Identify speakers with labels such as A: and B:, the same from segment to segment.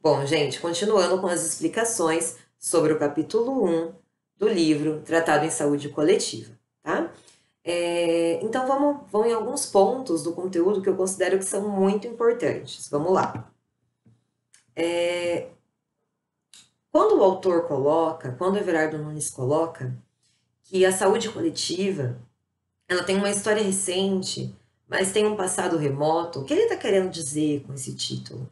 A: Bom, gente, continuando com as explicações sobre o capítulo 1 do livro Tratado em Saúde Coletiva, tá? Então, vamos em alguns pontos do conteúdo que eu considero que são muito importantes. Vamos lá. Quando o autor coloca, quando o Everardo Nunes coloca que a saúde coletiva, ela tem uma história recente, mas tem um passado remoto, o que ele está querendo dizer com esse título?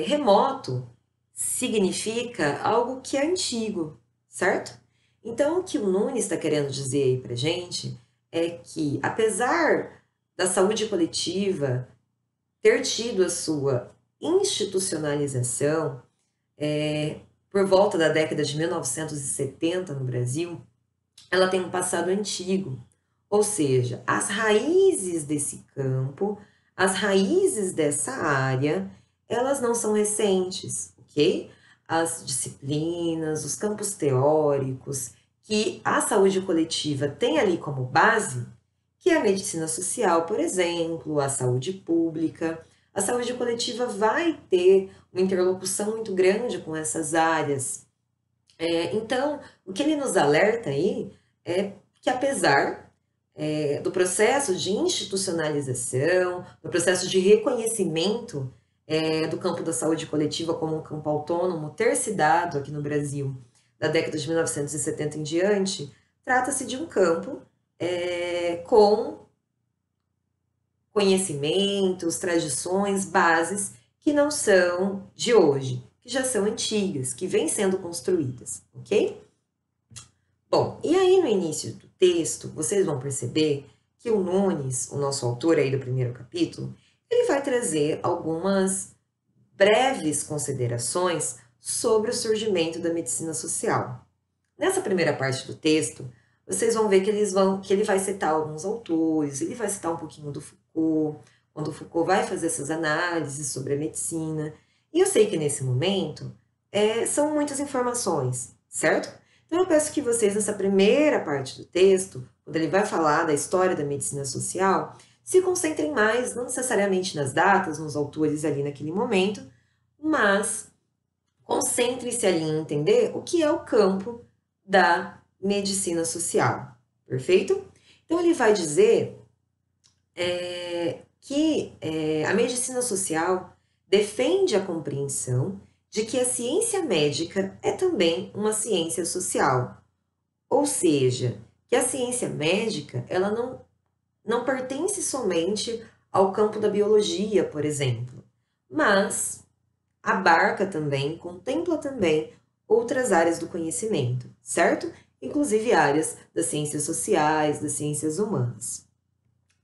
A: Remoto significa algo que é antigo, certo? Então, o que o Nunes está querendo dizer aí para gente é que, apesar da saúde coletiva ter tido a sua institucionalização por volta da década de 1970 no Brasil, ela tem um passado antigo, ou seja, as raízes desse campo, as raízes dessa área, elas não são recentes, ok? As disciplinas, os campos teóricos que a saúde coletiva tem ali como base, que é a medicina social, por exemplo, a saúde pública. A saúde coletiva vai ter uma interlocução muito grande com essas áreas. Então, o que ele nos alerta aí é que, apesar do processo de institucionalização, do processo de reconhecimento do campo da saúde coletiva como um campo autônomo ter se dado aqui no Brasil da década de 1970 em diante, trata-se de um campo com conhecimentos, tradições, bases que não são de hoje, que já são antigas, que vêm sendo construídas, ok? Bom, e aí no início do texto, vocês vão perceber que o Nunes, o nosso autor aí do primeiro capítulo, ele vai trazer algumas breves considerações sobre o surgimento da medicina social. Nessa primeira parte do texto, vocês vão ver que ele vai citar alguns autores, ele vai citar um pouquinho do Foucault, quando o Foucault vai fazer essas análises sobre a medicina. E eu sei que nesse momento são muitas informações, certo? Então eu peço que vocês, nessa primeira parte do texto, quando ele vai falar da história da medicina social, se concentrem mais, não necessariamente nas datas, nos autores ali naquele momento, mas concentrem-se ali em entender o que é o campo da medicina social, perfeito? Então ele vai dizer que a medicina social defende a compreensão de que a ciência médica é também uma ciência social, ou seja, que a ciência médica ela não pertence somente ao campo da biologia, por exemplo, mas abarca também, contempla também outras áreas do conhecimento, certo? Inclusive áreas das ciências sociais, das ciências humanas.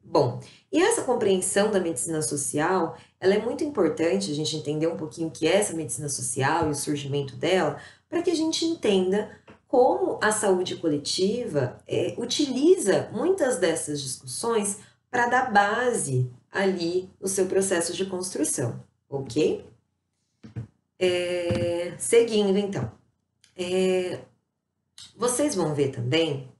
A: Bom, e essa compreensão da medicina social, ela é muito importante a gente entender um pouquinho o que é essa medicina social e o surgimento dela, para que a gente entenda como a saúde coletiva utiliza muitas dessas discussões para dar base ali no seu processo de construção, ok? Seguindo, então. Vocês vão ver também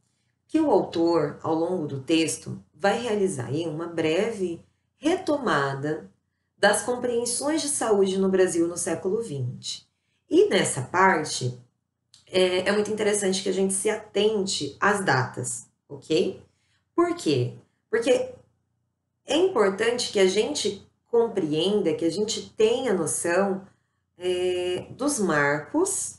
A: que o autor, ao longo do texto, vai realizar aí uma breve retomada das compreensões de saúde no Brasil no século XX. E nessa parte, é muito interessante que a gente se atente às datas, ok? Por quê? Porque é importante que a gente compreenda, que a gente tenha noção dos marcos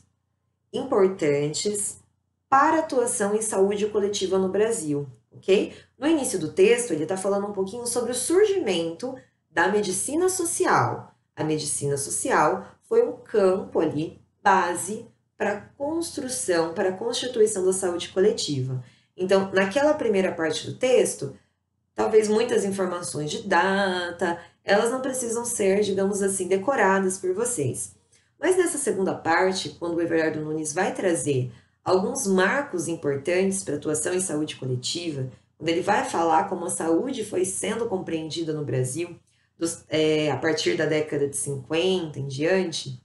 A: importantes para atuação em saúde coletiva no Brasil, ok? No início do texto, ele está falando um pouquinho sobre o surgimento da medicina social. A medicina social foi um campo ali, base para a construção, para a constituição da saúde coletiva. Então, naquela primeira parte do texto, talvez muitas informações de data, elas não precisam ser, digamos assim, decoradas por vocês. Mas nessa segunda parte, quando o Everardo Nunes vai trazer alguns marcos importantes para a atuação em saúde coletiva, quando ele vai falar como a saúde foi sendo compreendida no Brasil a partir da década de 50 em diante,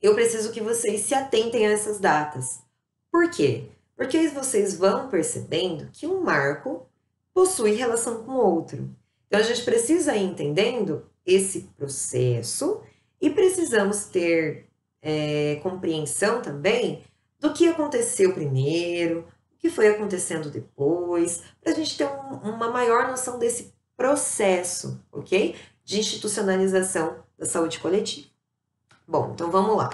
A: eu preciso que vocês se atentem a essas datas. Por quê? Porque aí vocês vão percebendo que um marco possui relação com outro. Então, a gente precisa ir entendendo esse processo E precisamos ter compreensão também do que aconteceu primeiro, o que foi acontecendo depois, para a gente ter uma maior noção desse processo, ok? De institucionalização da saúde coletiva. Bom, então vamos lá.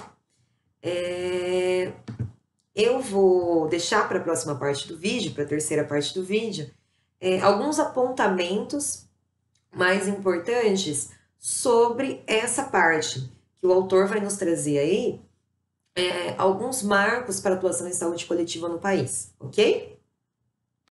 A: Eu vou deixar para a próxima parte do vídeo, para a terceira parte do vídeo, alguns apontamentos mais importantes sobre essa parte, que o autor vai nos trazer aí alguns marcos para a atuação em saúde coletiva no país, ok?